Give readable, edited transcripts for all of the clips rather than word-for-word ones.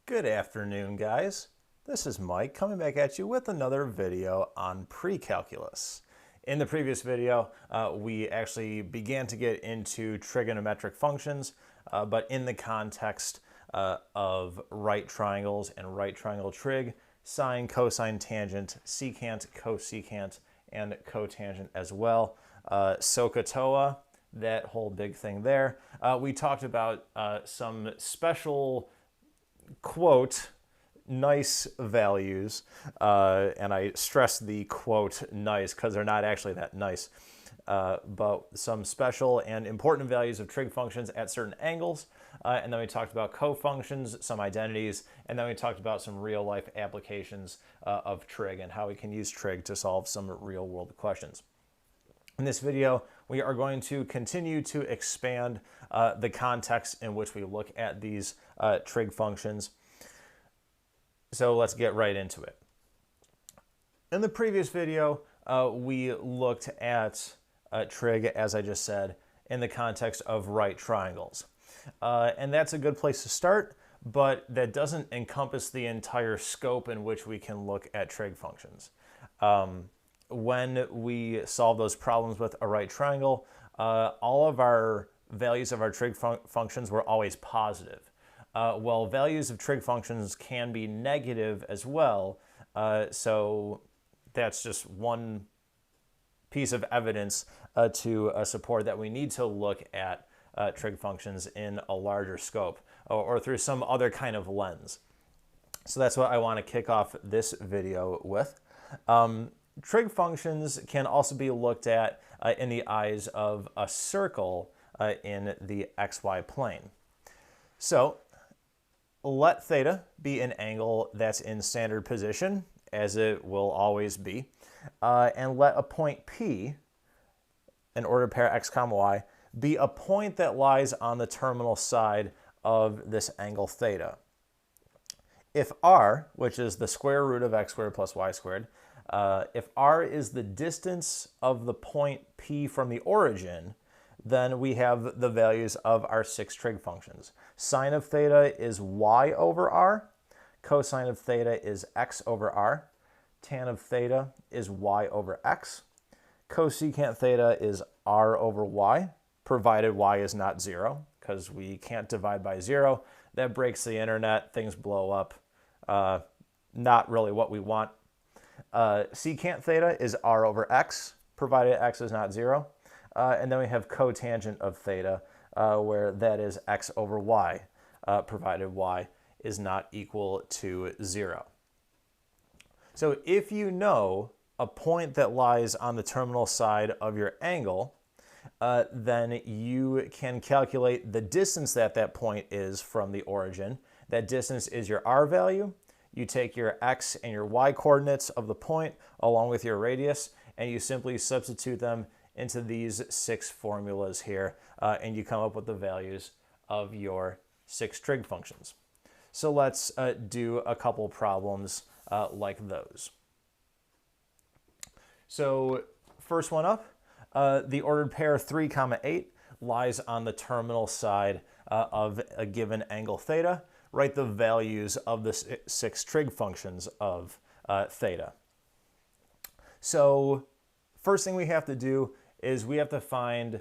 Good afternoon, guys. This is Mike coming back at you with another video on precalculus. In the previous video, we actually began to get into trigonometric functions, but in the context of right triangles and right triangle trig, sine, cosine, tangent, secant, cosecant, and cotangent as well. SOHCAHTOA, that whole big thing there. We talked about some special quote nice values, and I stress the quote nice because they're not actually that nice, but some special and important values of trig functions at certain angles, and then we talked about cofunctions, some identities, and then we talked about some real life applications of trig and how we can use trig to solve some real world questions. In this video, we are going to continue to expand the context in which we look at these trig functions. So let's get right into it. In the previous video, we looked at trig, as I just said, in the context of right triangles. And that's a good place to start, but that doesn't encompass the entire scope in which we can look at trig functions. When we solve those problems with a right triangle, all of our values of our trig functions were always positive. Well, values of trig functions can be negative as well, so that's just one piece of evidence to support that we need to look at trig functions in a larger scope or through some other kind of lens. So that's what I want to kick off this video with. Trig functions can also be looked at in the eyes of a circle in the xy plane. So let theta be an angle that's in standard position, as it will always be, and let a point P, an ordered pair x comma y, be a point that lies on the terminal side of this angle theta. If r, which is the square root of x squared plus y squared, if r is the distance of the point P from the origin, then we have the values of our six trig functions. Sine of theta is y over r, cosine of theta is x over r, tan of theta is y over x, cosecant theta is r over y, provided y is not 0, because we can't divide by 0. That breaks the internet, things blow up. Not really what we want. Secant theta is r over x, provided x is not 0. And then we have cotangent of theta, where that is x over y, provided y is not equal to 0. So if you know a point that lies on the terminal side of your angle, then you can calculate the distance that that point is from the origin. That distance is your r value. You take your x and your y coordinates of the point along with your radius, and you simply substitute them into these six formulas here, and you come up with the values of your six trig functions. So let's do a couple problems like those. So first one up, the ordered pair 3, 8 lies on the terminal side of a given angle theta. Write the values of the six trig functions of theta. So first thing we have to do is we have to find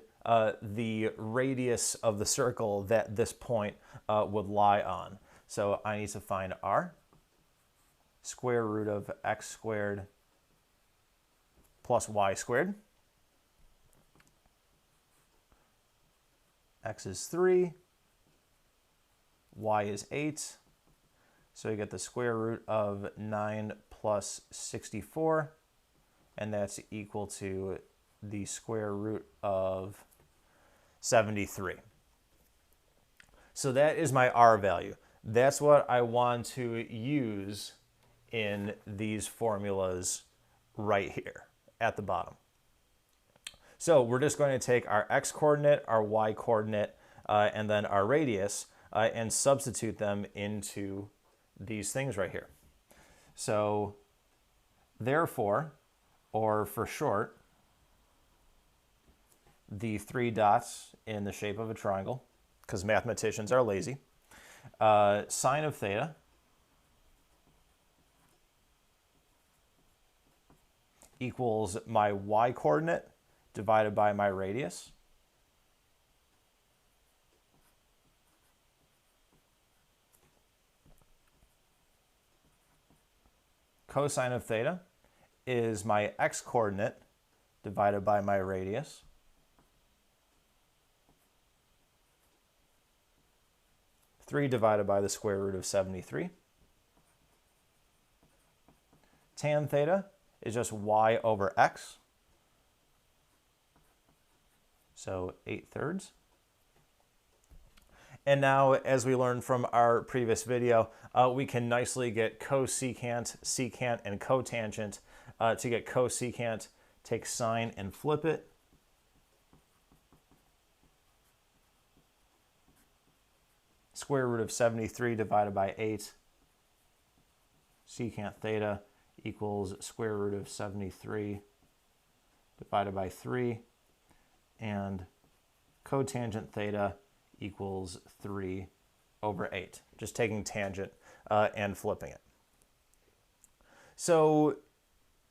the radius of the circle that this point would lie on. So I need to find r, square root of x squared plus y squared. X is 3, y is 8. So you get the square root of 9 plus 64, and that's equal to the square root of 73. So that is my r value. That's what I want to use in these formulas right here at the bottom. So we're just going to take our x coordinate, our y coordinate, and then our radius, and substitute them into these things right here. So therefore, or for short, the 3 dots in the shape of a triangle, because mathematicians are lazy. Sine of theta equals my y-coordinate divided by my radius. Cosine of theta is my x-coordinate divided by my radius. Three divided by the square root of 73. Tan theta is just y over x. So 8/3. And now, as we learned from our previous video, we can nicely get cosecant, secant, and cotangent. To get cosecant, take sine and flip it. Square root of 73 divided by 8. Secant theta equals square root of 73 divided by 3. And cotangent theta equals 3 over 8. Just taking tangent and flipping it. So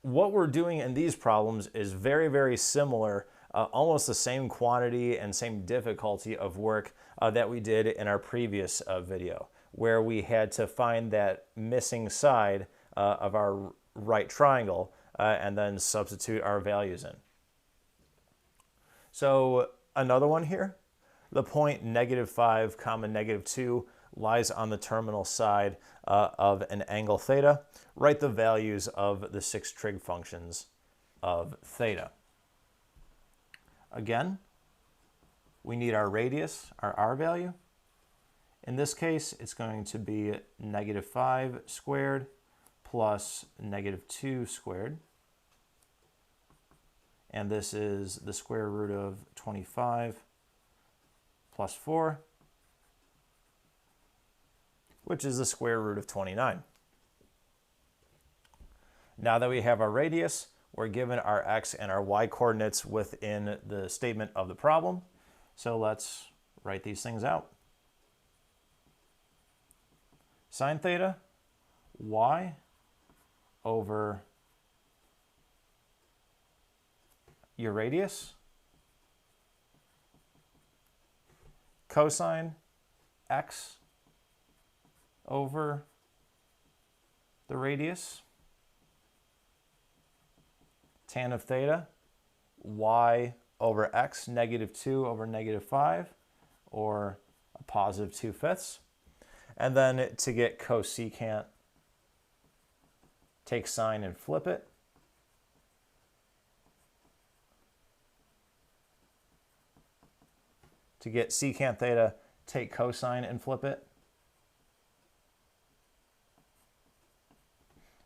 what we're doing in these problems is very, very similar, almost the same quantity and same difficulty of work that we did in our previous video, where we had to find that missing side of our right triangle and then substitute our values in. So another one here, the point -5, -2 lies on the terminal side of an angle theta. Write the values of the 6 trig functions of theta. Again, we need our radius, our r value. In this case, it's going to be -5 squared plus -2 squared. And this is the square root of 25 plus 4, which is the square root of 29. Now that we have our radius, we're given our x and our y coordinates within the statement of the problem. So let's write these things out. Sine theta, y over your radius, cosine x over the radius, tan of theta, y over x, -2 over -5, or a positive 2/5. And then to get cosecant, take sine and flip it. To get secant theta, take cosine and flip it.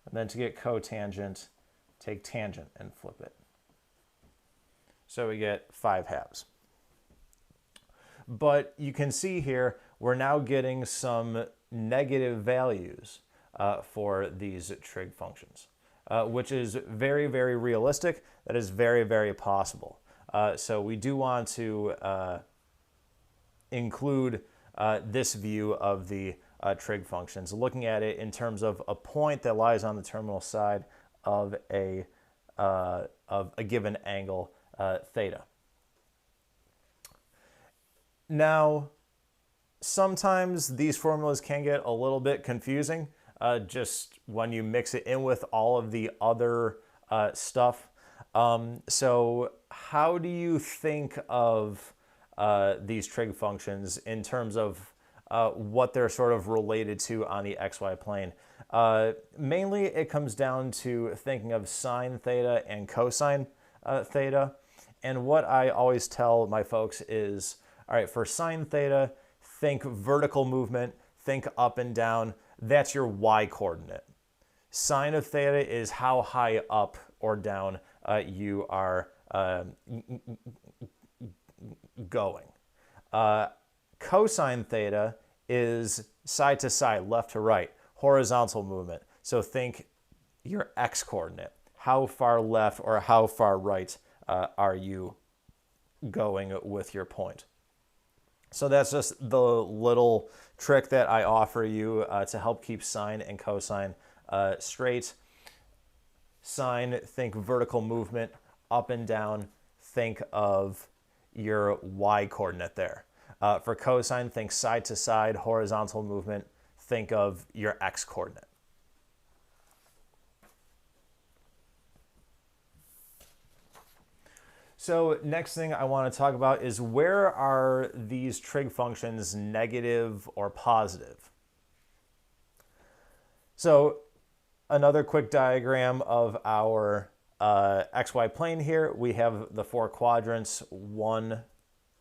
And then to get cotangent, take tangent and flip it. So we get 5/2. But you can see here, we're now getting some negative values for these trig functions, which is very, very realistic. That is very, very possible. So we do want to include this view of the trig functions, looking at it in terms of a point that lies on the terminal side of a given angle theta. Now, sometimes these formulas can get a little bit confusing just when you mix it in with all of the other stuff. So how do you think of these trig functions in terms of what they're sort of related to on the xy plane? Mainly it comes down to thinking of sine theta and cosine theta. And what I always tell my folks is, all right, for sine theta, think vertical movement, think up and down. That's your y-coordinate. Sine of theta is how high up or down you are going. Cosine theta is side to side, left to right, horizontal movement. So think your x-coordinate. How far left or how far right are you going with your point? So that's just the little trick that I offer you to help keep sine and cosine straight. Sine, think vertical movement up and down, think of your y coordinate there. For cosine, think side to side, horizontal movement, think of your x coordinate. So next thing I want to talk about is where are these trig functions negative or positive? So another quick diagram of our xy plane here. We have the four quadrants, 1,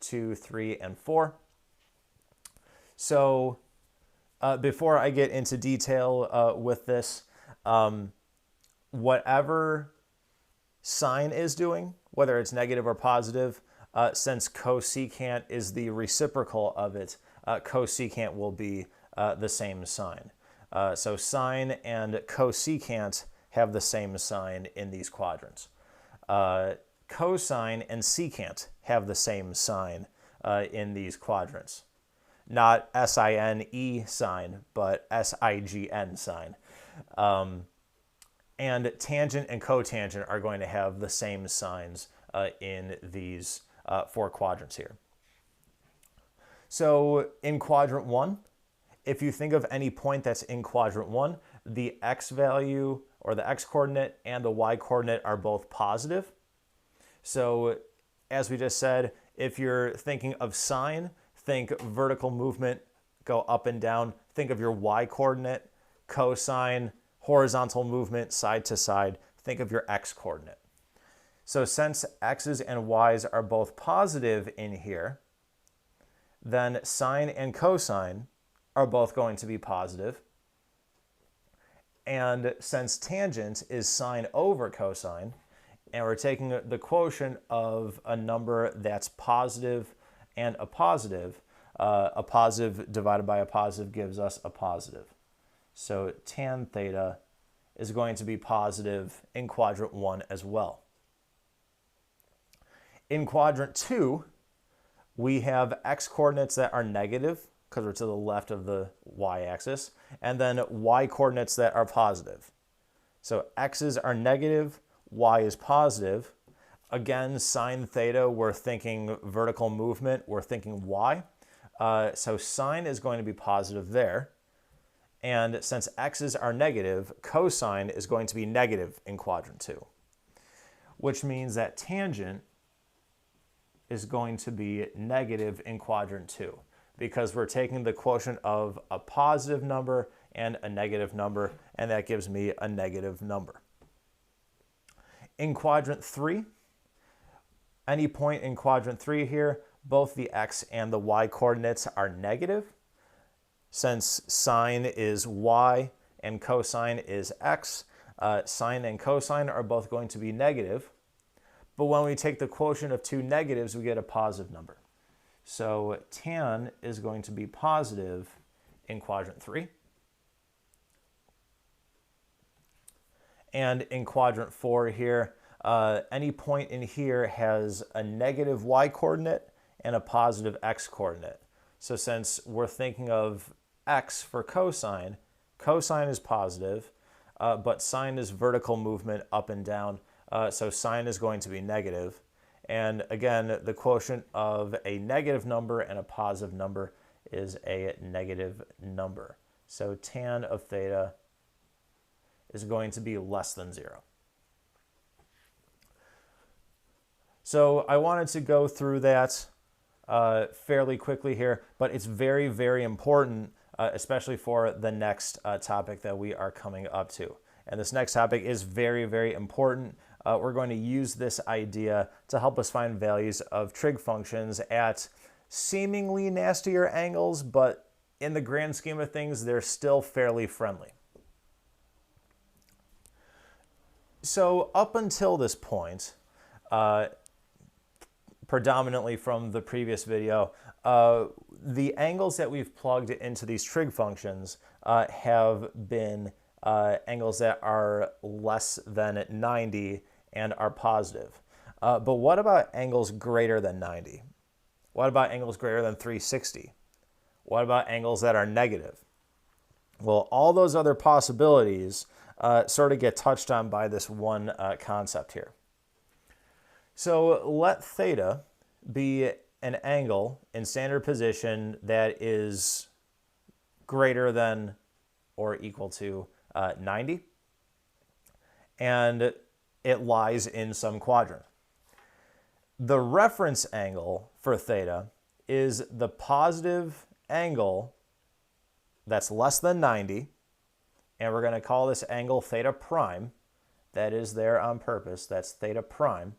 2, 3, and 4. So before I get into detail with this, whatever sine is doing, whether it's negative or positive, since cosecant is the reciprocal of it, cosecant will be the same sign. So sine and cosecant have the same sign in these quadrants. Cosine and secant have the same sign in these quadrants. Not S-I-N-E sign, but S-I-G-N sign. And tangent and cotangent are going to have the same signs in these four quadrants here. So in quadrant 1, if you think of any point that's in quadrant 1, the x value or the x coordinate and the y coordinate are both positive. So as we just said, if you're thinking of sine, think vertical movement, go up and down. Think of your y coordinate, cosine, horizontal movement side to side, think of your x coordinate. So since x's and y's are both positive in here, then sine and cosine are both going to be positive. And since tangent is sine over cosine, and we're taking the quotient of a number that's positive and a positive divided by a positive gives us a positive. So tan theta is going to be positive in quadrant 1 as well. In quadrant 2, we have x coordinates that are negative because we're to the left of the y-axis, and then y coordinates that are positive. So x's are negative, y is positive. Again, sine theta, we're thinking vertical movement, we're thinking y. So sine is going to be positive there. And since x's are negative, cosine is going to be negative in quadrant 2, which means that tangent is going to be negative in quadrant 2 because we're taking the quotient of a positive number and a negative number, and that gives me a negative number. In quadrant 3, any point in quadrant 3 here, both the x and the y coordinates are negative. Since sine is y and cosine is x, sine and cosine are both going to be negative. But when we take the quotient of two negatives, we get a positive number. So tan is going to be positive in quadrant 3. And in quadrant 4 here, any point in here has a negative y coordinate and a positive x coordinate. So since we're thinking of x for cosine, cosine is positive, but sine is vertical movement up and down, so sine is going to be negative. And again, the quotient of a negative number and a positive number is a negative number. So tan of theta is going to be less than 0. So I wanted to go through that fairly quickly here, but it's very, very important, especially for the next topic that we are coming up to. And this next topic is very, very important. We're going to use this idea to help us find values of trig functions at seemingly nastier angles, but in the grand scheme of things, they're still fairly friendly. So up until this point, predominantly from the previous video, the angles that we've plugged into these trig functions have been angles that are less than 90 and are positive. But what about angles greater than 90? What about angles greater than 360? What about angles that are negative? Well, all those other possibilities sort of get touched on by this one concept here. So let theta be an angle in standard position that is greater than or equal to 90, and it lies in some quadrant. The reference angle for theta is the positive angle that's less than 90, and we're going to call this angle theta prime. That is there on purpose. That's theta prime.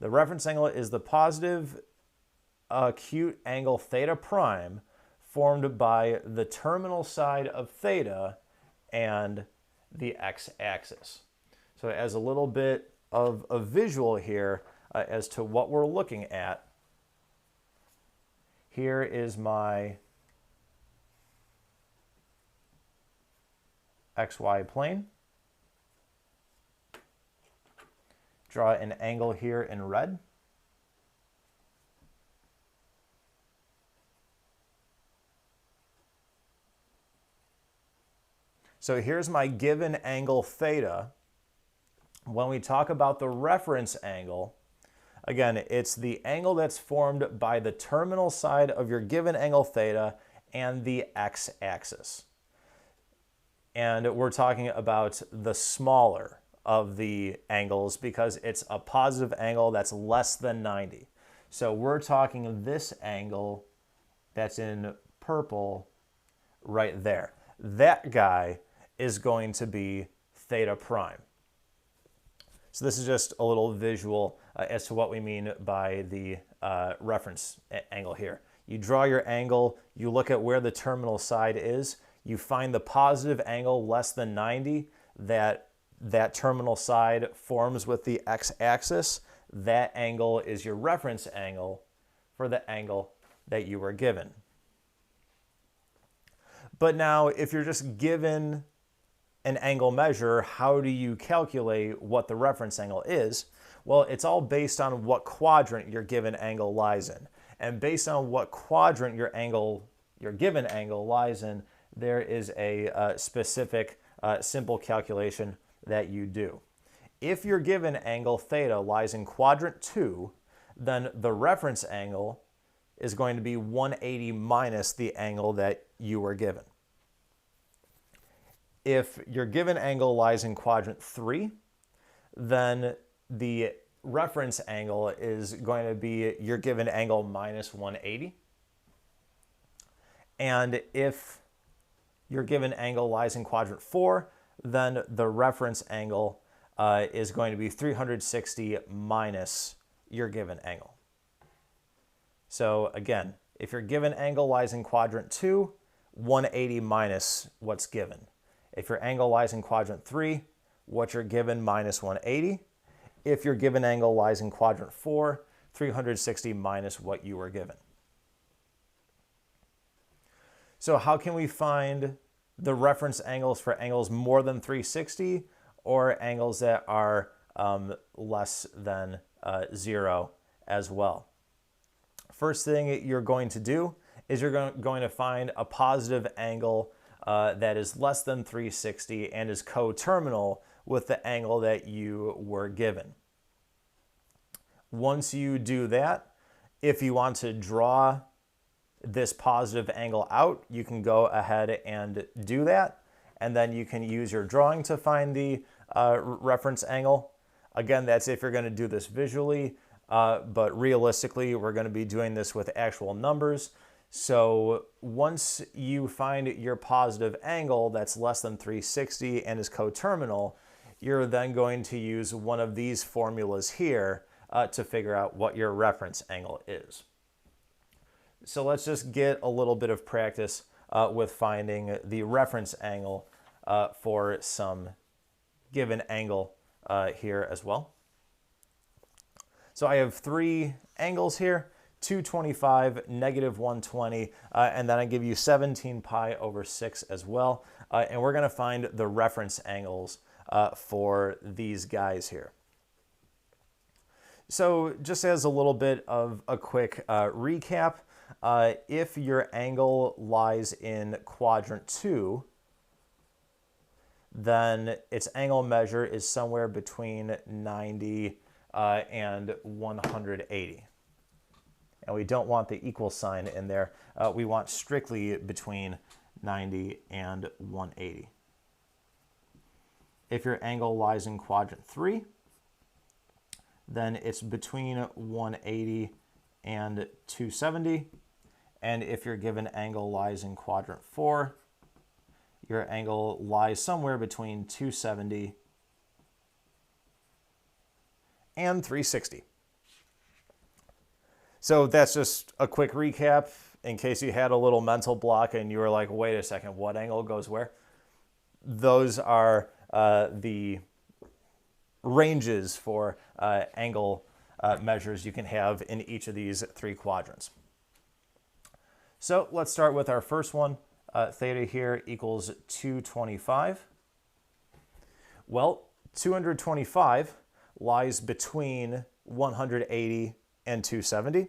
The reference angle is the positive acute angle theta prime formed by the terminal side of theta and the x-axis. So as a little bit of a visual here as to what we're looking at, here is my XY plane. Draw an angle here in red. So here's my given angle theta. When we talk about the reference angle, again, it's the angle that's formed by the terminal side of your given angle theta and the x-axis. And we're talking about the smaller of the angles because it's a positive angle that's less than 90. So we're talking this angle that's in purple right there. That guy is going to be theta prime. So this is just a little visual as to what we mean by the reference angle here. You draw your angle, you look at where the terminal side is, you find the positive angle less than 90 that terminal side forms with the x-axis. That angle is your reference angle for the angle that you were given. But now, if you're just given an angle measure, how do you calculate what the reference angle is? Well, it's all based on what quadrant your given angle lies in. And based on what quadrant your given angle lies in, there is a specific simple calculation that you do. If your given angle theta lies in quadrant 2, then the reference angle is going to be 180 minus the angle that you were given. If your given angle lies in quadrant 3, then the reference angle is going to be your given angle minus 180. And if your given angle lies in quadrant 4, then the reference angle is going to be 360 minus your given angle. So again, if your given angle lies in quadrant 2, 180 minus what's given. If your angle lies in quadrant 3, what you're given minus 180. If your given angle lies in quadrant 4, 360 minus what you were given. So how can we find the reference angles for angles more than 360 or angles that are less than 0 as well? First thing you're going to do is you're going to find a positive angle that is less than 360 and is coterminal with the angle that you were given. Once you do that, if you want to draw this positive angle out, you can go ahead and do that, and then you can use your drawing to find the reference angle. Again, that's if you're going to do this visually, but realistically, we're going to be doing this with actual numbers. So once you find your positive angle that's less than 360 and is coterminal, you're then going to use one of these formulas here to figure out what your reference angle is. So let's just get a little bit of practice with finding the reference angle for some given angle here as well. So I have 3 angles here, 225, negative 120, and then I give you 17 pi over 6 as well. And we're going to find the reference angles for these guys here. So just as a little bit of a quick recap, if your angle lies in quadrant 2, then its angle measure is somewhere between 90 and 180. And we don't want the equal sign in there. We want strictly between 90 and 180. If your angle lies in quadrant 3, then it's between 180 and 270. And if your given angle lies in quadrant 4, your angle lies somewhere between 270 and 360. So that's just a quick recap in case you had a little mental block and you were like, wait a second, what angle goes where? Those are the ranges for angle measures you can have in each of these 3 quadrants. So let's start with our first one. Theta here equals 225. Well, 225 lies between 180 and 270.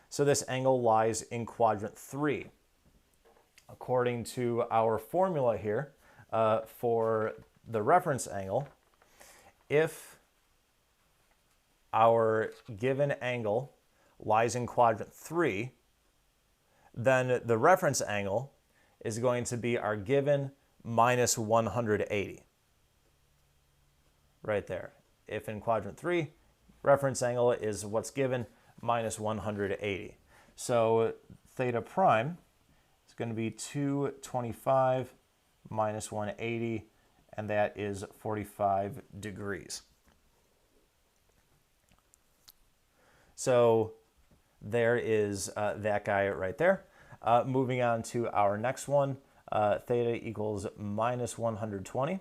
So this angle lies in quadrant 3. According to our formula here for the reference angle, if our given angle lies in quadrant 3, then the reference angle is going to be our given minus 180. Right there. If in quadrant 3, reference angle is what's given minus 180. So theta prime is going to be 225 minus 180, and that is 45 degrees. So there is that guy right there. Moving on to our next one, theta equals minus 120.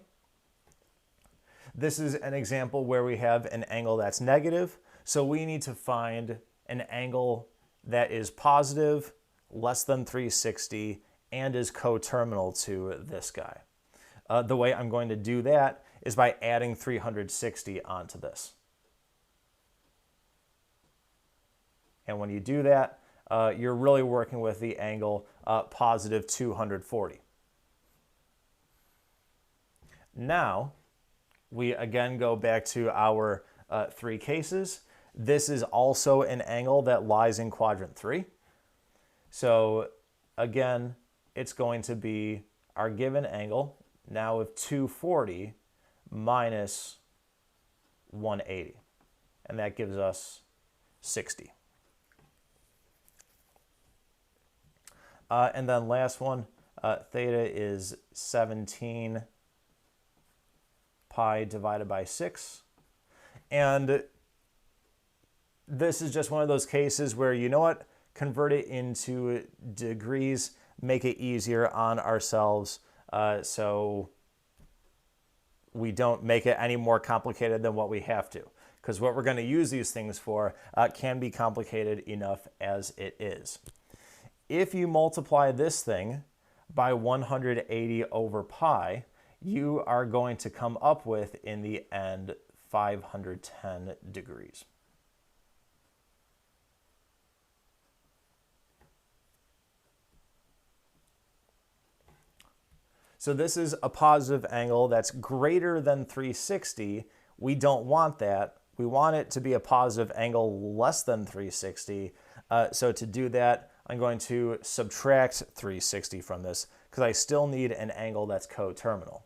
This is an example where we have an angle that's negative, so we need to find an angle that is positive, less than 360, and is coterminal to this guy. The way I'm going to do that is by adding 360 onto this. And when you do that, you're really working with the angle positive 240. Now, we again go back to our 3 cases. This is also an angle that lies in quadrant 3. So again, it's going to be our given angle now of 240 minus 180. And that gives us 60. And then last one, theta is 17 pi divided by 6. And this is just one of those cases where, you know what, convert it into degrees, make it easier on ourselves so we don't make it any more complicated than what we have to. Because what we're going to use these things for can be complicated enough as it is. If you multiply this thing by 180 over pi, you are going to come up with, in the end, 510 degrees. So this is a positive angle that's greater than 360. We don't want that. We want it to be a positive angle less than 360. So to do that, I'm going to subtract 360 from this because I still need an angle that's coterminal.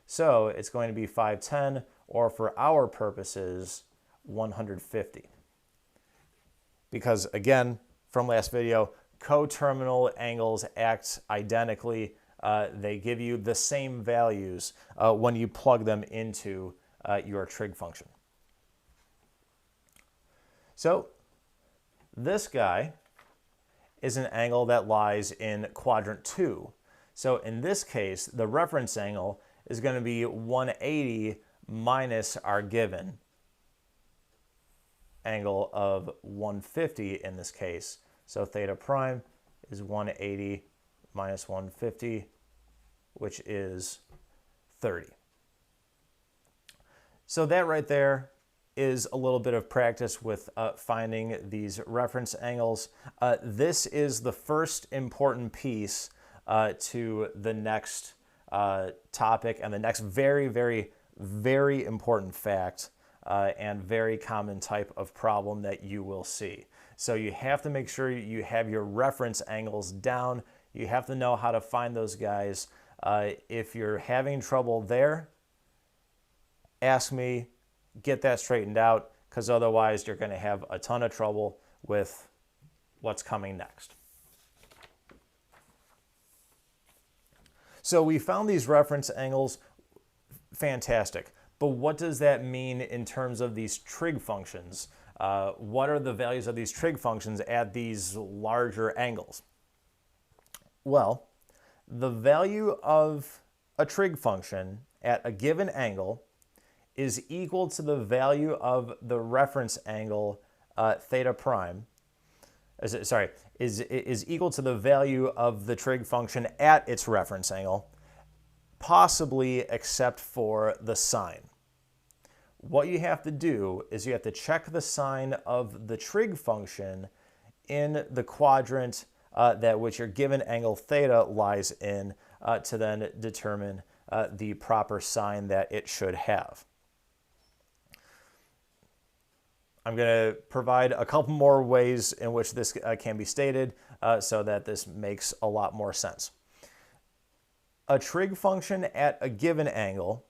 So it's going to be 510, or for our purposes, 150. Because again, from last video, coterminal angles act identically. They give you the same values when you plug them into your trig function. So this guy is an angle that lies in quadrant 2. So in this case, the reference angle is going to be 180 minus our given angle of 150 in this case. So theta prime is 180 minus 150, which is 30. So that right there is a little bit of practice with finding these reference angles. This is the first important piece to the next topic and the next very, very, very important fact and very common type of problem that you will see. So you have to make sure you have your reference angles down. You have to know how to find those guys. If you're having trouble there, ask me, get that straightened out, because otherwise you're going to have a ton of trouble with what's coming next. So we found these reference angles, fantastic. But what does that mean in terms of these trig functions? What are the values of these trig functions at these larger angles? Well, the value of a trig function at a given angle is equal to the value of the reference angle theta prime. Is equal to the value of the trig function at its reference angle, possibly except for the sine. What you have to do is you have to check the sign of the trig function in the quadrant that which your given angle theta lies in to then determine the proper sign that it should have. I'm going to provide a couple more ways in which this can be stated so that this makes a lot more sense. A trig function at a given angle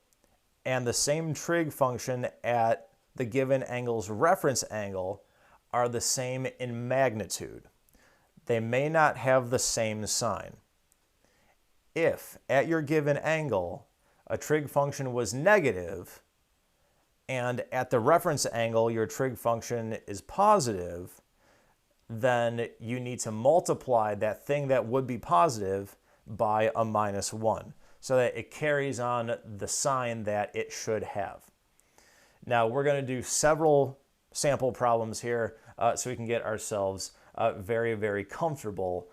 and the same trig function at the given angle's reference angle are the same in magnitude. They may not have the same sign. If at your given angle a trig function was negative, and at the reference angle your trig function is positive, then you need to multiply that thing that would be positive by a -1 so that it carries on the sign that it should have. Now we're going to do several sample problems here so we can get ourselves very, very comfortable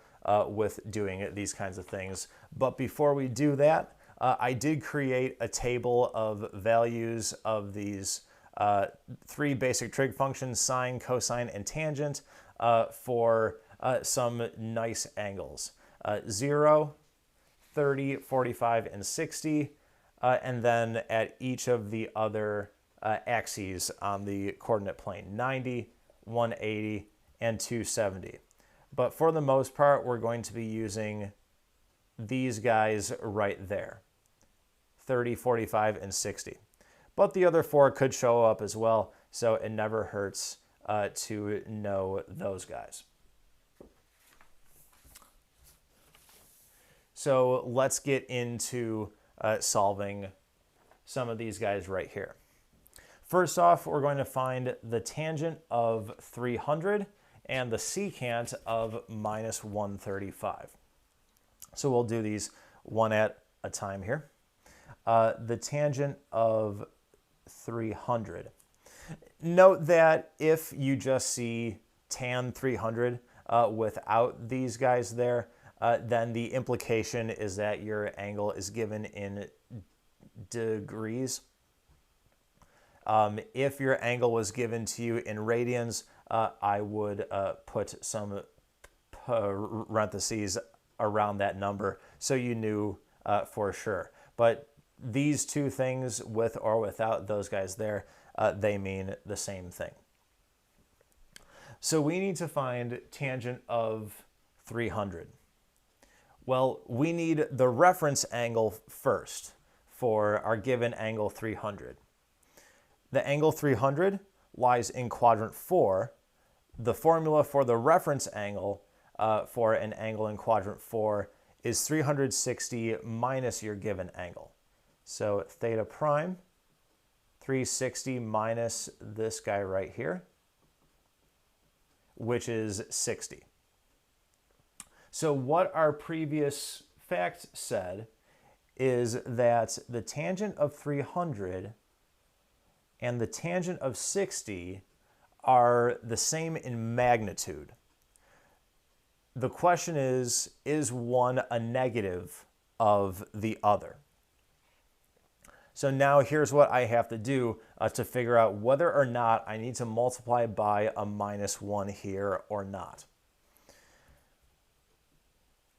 with doing these kinds of things. But before we do that, I did create a table of values of these three basic trig functions, sine, cosine, and tangent, for some nice angles. 0, 30, 45, and 60, and then at each of the other axes on the coordinate plane, 90, 180, and 270. But for the most part, we're going to be using these guys right there. 30, 45, and 60. But the other four could show up as well, so it never hurts to know those guys. So let's get into solving some of these guys right here. First off, we're going to find the tangent of 300 and the secant of -135. So we'll do these one at a time here. The tangent of 300. Note that if you just see tan 300 without these guys there, then the implication is that your angle is given in degrees. If your angle was given to you in radians, I would put some parentheses around that number so you knew for sure. But these two things, with or without those guys there, they mean the same thing. So we need to find tangent of 300. Well, we need the reference angle first for our given angle 300. The angle 300 lies in quadrant 4. The formula for the reference angle for an angle in quadrant 4 is 360 minus your given angle. So theta prime, 360 minus this guy right here, which is 60. So what our previous fact said is that the tangent of 300 and the tangent of 60 are the same in magnitude. The question is one a negative of the other? So now here's what I have to do to figure out whether or not I need to multiply by a -1 here or not.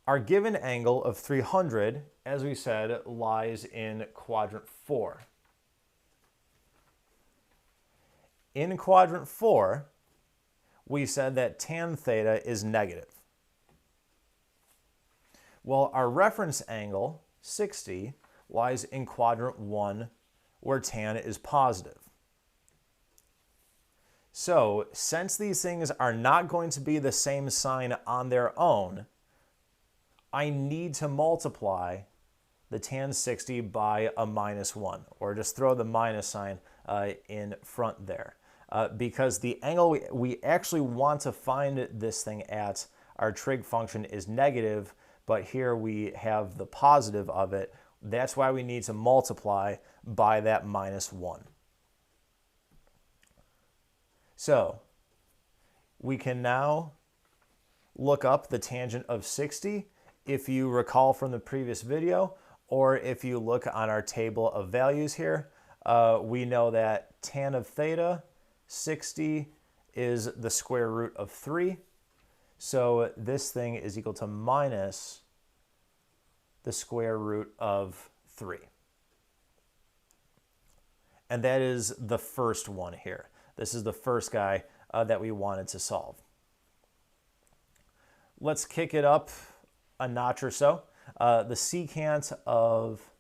Our given angle of 300, as we said, lies in quadrant 4. In quadrant 4, we said that tan theta is negative. Well, our reference angle, 60, lies in quadrant 1, where tan is positive. So, since these things are not going to be the same sign on their own, I need to multiply the tan 60 by a -1, or just throw the minus sign in front there. Because the angle we actually want to find this thing at, our trig function, is negative, but here we have the positive of it. That's why we need to multiply by that -1. So we can now look up the tangent of 60. If you recall from the previous video, or if you look on our table of values here, we know that tan of theta, 60, is the square root of 3. So this thing is equal to minus the square root of 3. And that is the first one here. This is the first guy that we wanted to solve. Let's kick it up a notch or so. The secant of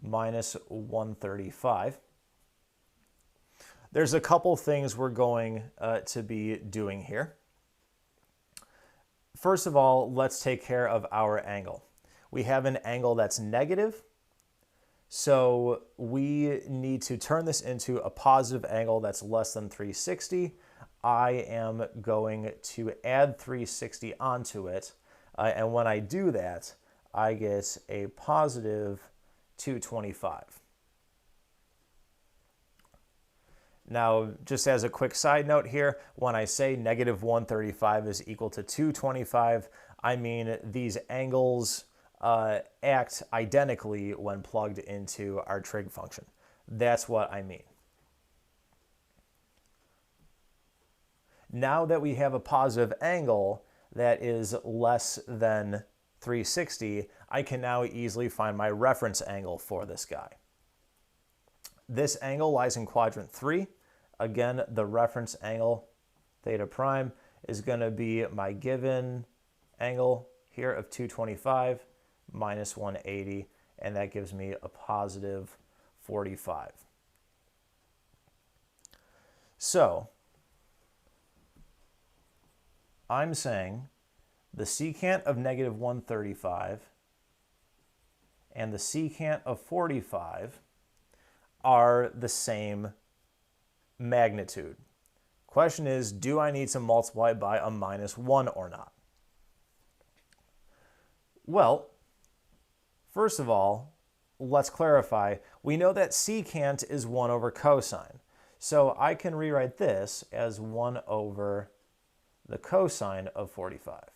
minus 135. There's a couple things we're going to be doing here. First of all, let's take care of our angle. We have an angle that's negative, so we need to turn this into a positive angle that's less than 360. I am going to add 360 onto it, and when I do that, I get a positive 225. Now, just as a quick side note here, when I say negative 135 is equal to 225, I mean these angles act identically when plugged into our trig function. That's what I mean. Now that we have a positive angle that is less than 360, I can now easily find my reference angle for this guy. This angle lies in quadrant 3. Again, the reference angle, theta prime, is going to be my given angle here of 225 minus 180, and that gives me a positive 45. So, I'm saying the secant of negative 135 and the secant of 45 are the same magnitude. Question is, do I need to multiply by a -1 or not? Well, first of all, let's clarify. We know that secant is 1 over cosine. So I can rewrite this as 1 over the cosine of 45.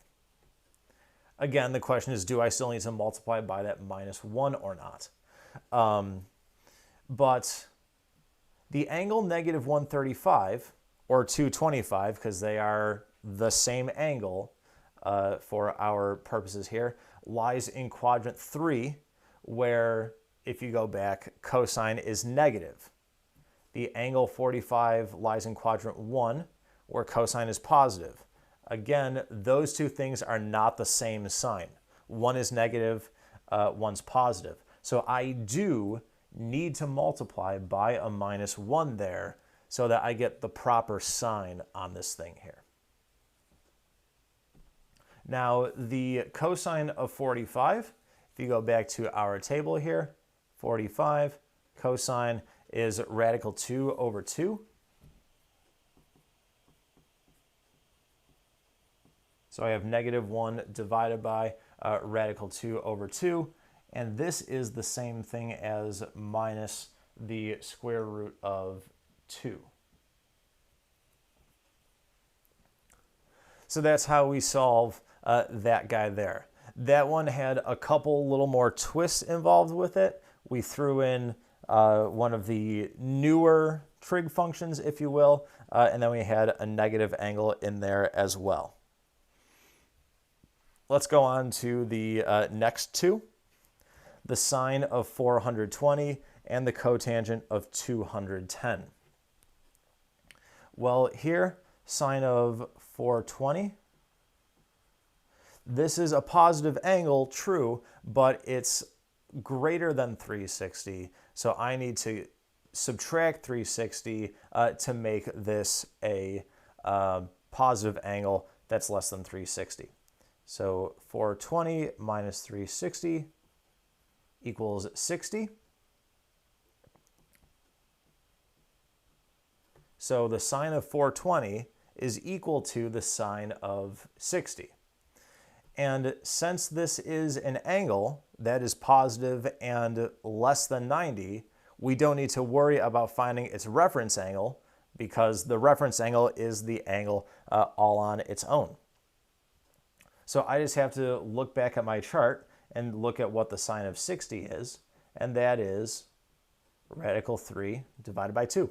Again, the question is, do I still need to multiply by that -1 or not? But the angle negative 135, or 225, because they are the same angle for our purposes here, lies in quadrant 3, where, if you go back, cosine is negative. The angle 45 lies in quadrant 1, where cosine is positive. Again, those two things are not the same sign. One is negative, one's positive. So I do need to multiply by a -1 there so that I get the proper sign on this thing here. Now, the cosine of 45, if you go back to our table here, 45, cosine is radical 2 over 2. So I have -1 divided by radical 2 over 2. And this is the same thing as minus the square root of 2. So that's how we solve that guy there. That one had a couple little more twists involved with it. We threw in one of the newer trig functions, if you will, and then we had a negative angle in there as well. let's go on to the next two, the sine of 420 and the cotangent of 210. Well, here, sine of 420, this is a positive angle, true, but it's greater than 360, so I need to subtract 360 to make this a positive angle that's less than 360. So 420 minus 360 equals 60. So the sine of 420 is equal to the sine of 60. And since this is an angle that is positive and less than 90, we don't need to worry about finding its reference angle because the reference angle is the angle all on its own. So I just have to look back at my chart and look at what the sine of 60 is, and that is radical 3 divided by 2.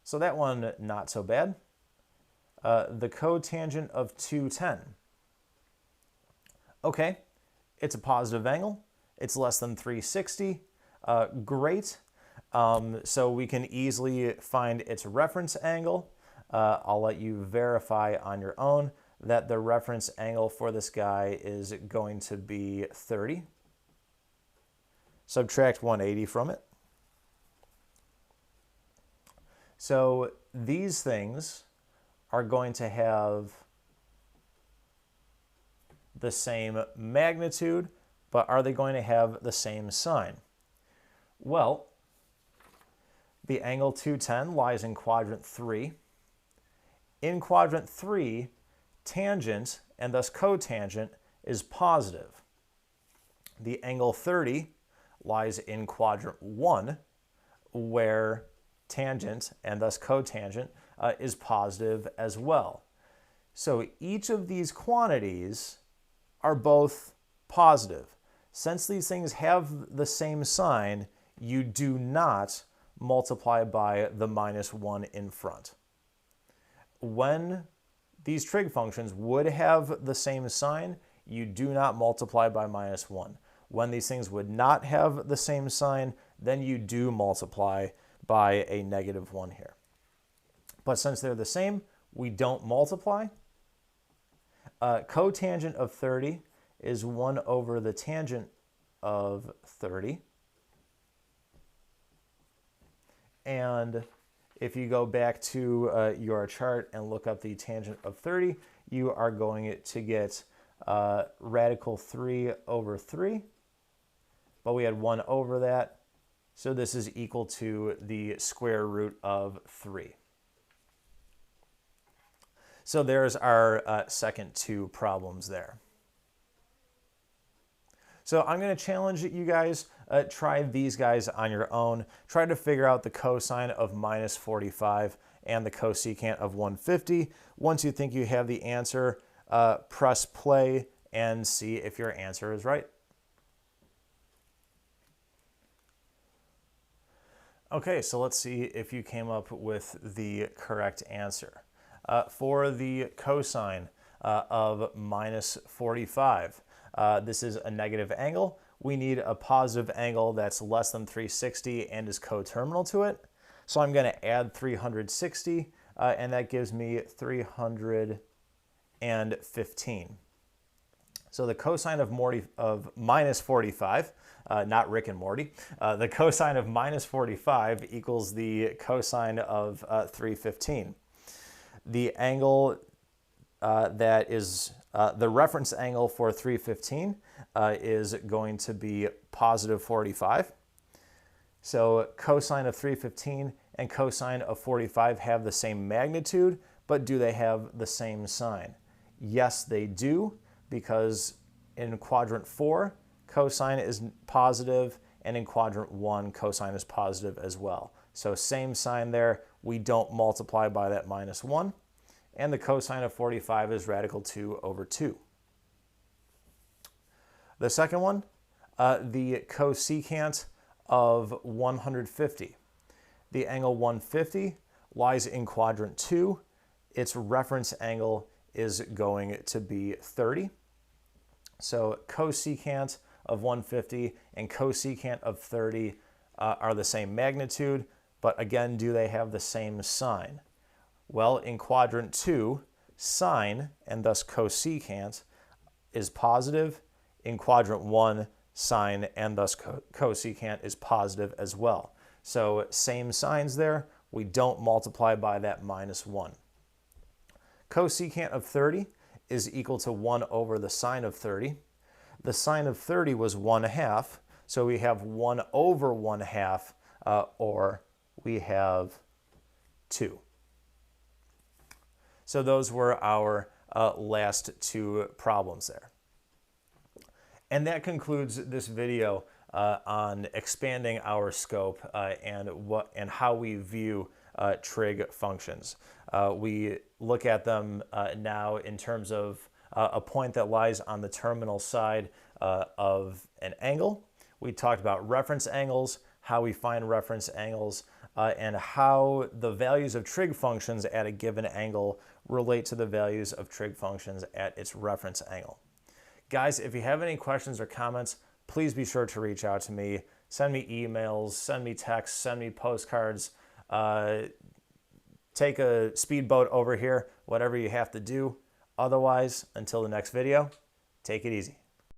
So that one, not so bad. The cotangent of 210. Okay, it's a positive angle. It's less than 360. Great. So we can easily find its reference angle. I'll let you verify on your own that the reference angle for this guy is going to be 30. Subtract 180 from it. So these things are going to have the same magnitude, but are they going to have the same sine? Well, the angle 210 lies in quadrant 3. In quadrant 3, tangent, and thus cotangent, is positive. The angle 30 lies in quadrant 1, where tangent, and thus cotangent, is positive as well. So each of these quantities are both positive. Since these things have the same sign, you do not multiply by the minus 1 in front. When these trig functions would have the same sign, you do not multiply by minus 1. When these things would not have the same sign, then you do multiply by a negative 1 here. But since they're the same, we don't multiply. Cotangent of 30 is 1 over the tangent of 30. And if you go back to your chart and look up the tangent of 30, you are going to get radical 3 over 3. But we had 1 over that. So this is equal to the square root of 3. So there's our second two problems there. So I'm going to challenge you guys, try these guys on your own. Try to figure out the cosine of minus 45 and the cosecant of 150. Once you think you have the answer, press play and see if your answer is right. Okay, so let's see if you came up with the correct answer. For the cosine of minus 45, this is a negative angle. We need a positive angle that's less than 360 and is coterminal to it. So I'm going to add 360, and that gives me 315. So the cosine of minus 45, not Rick and Morty, the cosine of minus 45 equals the cosine of 315. The angle that is the reference angle for 315 is going to be positive 45. So cosine of 315 and cosine of 45 have the same magnitude, but do they have the same sign? Yes, they do, because in quadrant 4, cosine is positive, and in quadrant 1, cosine is positive as well. So same sign there. We don't multiply by that minus 1. And the cosine of 45 is radical 2 over 2. The second one, the cosecant of 150. The angle 150 lies in quadrant 2. Its reference angle is going to be 30. So cosecant of 150 and cosecant of 30 are the same magnitude, but again, do they have the same sign? Well, in quadrant 2, sine, and thus cosecant, is positive. In quadrant 1, sine, and thus cosecant is positive as well. So same signs there. We don't multiply by that -1. Cosecant of 30 is equal to 1 over the sine of 30. The sine of 30 was 1/2, so we have 1 over 1/2, or we have 2. So those were our last two problems there. And that concludes this video on expanding our scope and how we view trig functions. We look at them now in terms of a point that lies on the terminal side of an angle. We talked about reference angles, how we find reference angles, and how the values of trig functions at a given angle relate to the values of trig functions at its reference angle. Guys, if you have any questions or comments, please be sure to reach out to me. Send me emails, send me texts, send me postcards. Take a speedboat over here, whatever you have to do. Otherwise, until the next video, take it easy.